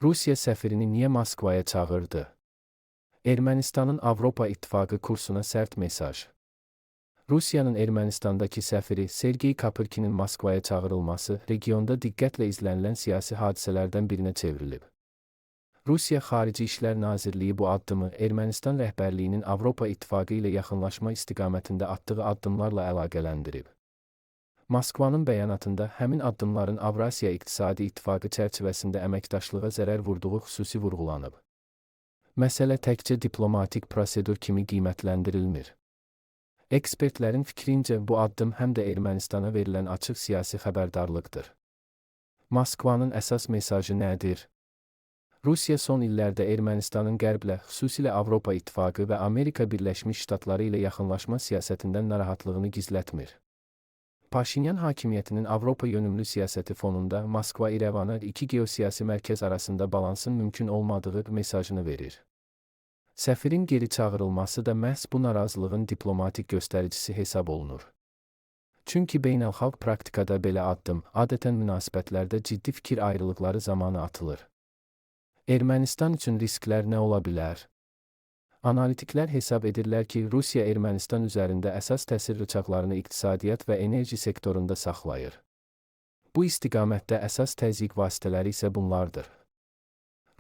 Rusiya səfirini niyə Moskvaya çağırdı? Ermənistanın Avropa İttifaqı kursuna sərt mesaj. Rusiyanın Ermənistandakı səfiri Sergey Kapırkinin Moskvaya çağırılması regionda diqqətlə izlənilən siyasi hadisələrdən birinə çevrilib. Rusiya Xarici İşlər Nazirliyi bu addımı Ermənistan rəhbərliyinin Avropa İttifaqı ilə yaxınlaşma istiqamətində atdığı addımlarla əlaqələndirib. Moskvanın bəyanatında həmin addımların Avrasiya İqtisadi İttifaqı çərçivəsində əməkdaşlığa zərər vurduğu xüsusi vurğulanıb. Məsələ təkcə diplomatik prosedur kimi qiymətləndirilmir. Ekspertlərin fikrincə bu addım həm də Ermənistana verilən açıq siyasi xəbərdarlıqdır. Moskvanın əsas mesajı nədir? Rusiya son illərdə Ermənistanın Qərblə, xüsusilə Avropa İttifaqı və Amerika Birləşmiş Ştatları ilə yaxınlaşma siyasətindən narahatlığını gizlətmir. Paşinyan hakimiyyətinin Avropa yönümlü siyasəti fonunda Moskva İrəvana iki geosiyasi mərkəz arasında balansın mümkün olmadığı mesajını verir. Səfirin geri çağırılması da məhz bu narazılığın diplomatik göstəricisi hesab olunur. Çünki beynəlxalq praktikada belə addım adətən münasibətlərdə ciddi fikir ayrılıqları zamanı atılır. Ermənistan üçün risklər nə ola bilər? Analitiklər hesab edirlər ki, Rusiya Ermənistan üzərində əsas təsir rıçaqlarını iqtisadiyyat və enerji sektorunda saxlayır. Bu istiqamətdə əsas təzyiq vasitələri isə bunlardır.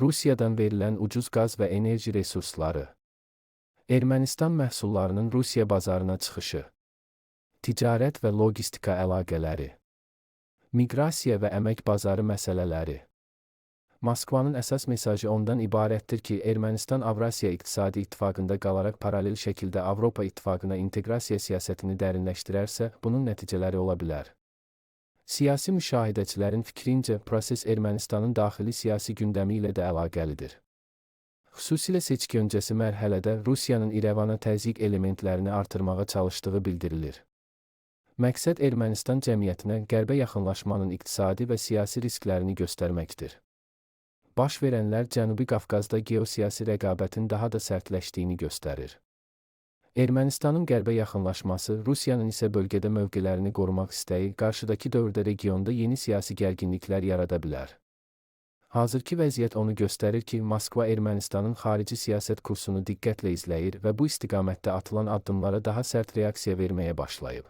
Rusiyadan verilən ucuz qaz və enerji resursları, Ermənistan məhsullarının Rusiya bazarına çıxışı, ticarət və logistika əlaqələri, miqrasiya və əmək bazarı məsələləri. Moskvanın əsas mesajı ondan ibarətdir ki, Ermənistan Avrasiya İqtisadi İttifaqında qalaraq paralel şəkildə Avropa İttifaqına inteqrasiya siyasətini dərinləşdirərsə, bunun nəticələri ola bilər. Siyasi müşahidəçilərin fikrincə, proses Ermənistanın daxili siyasi gündəmi ilə də əlaqəlidir. Xüsusilə seçki öncəsi mərhələdə Rusiyanın İrəvana təzyiq elementlərini artırmağa çalışdığı bildirilir. Məqsəd Ermənistan cəmiyyətinə Qərbə yaxınlaşmanın iqtisadi və siyasi risklərini göstərməkdir. Baş verənlər Cənubi Qafqazda geosiyasi rəqabətin daha da sərtləşdiyini göstərir. Ermənistanın Qərbə yaxınlaşması, Rusiyanın isə bölgədə mövqelərini qorumaq istəyi qarşıdakı dövrdə regionda yeni siyasi gərginliklər yarada bilər. Hazırki vəziyyət onu göstərir ki, Moskva Ermənistanın xarici siyasət kursunu diqqətlə izləyir və bu istiqamətdə atılan addımlara daha sərt reaksiya verməyə başlayıb.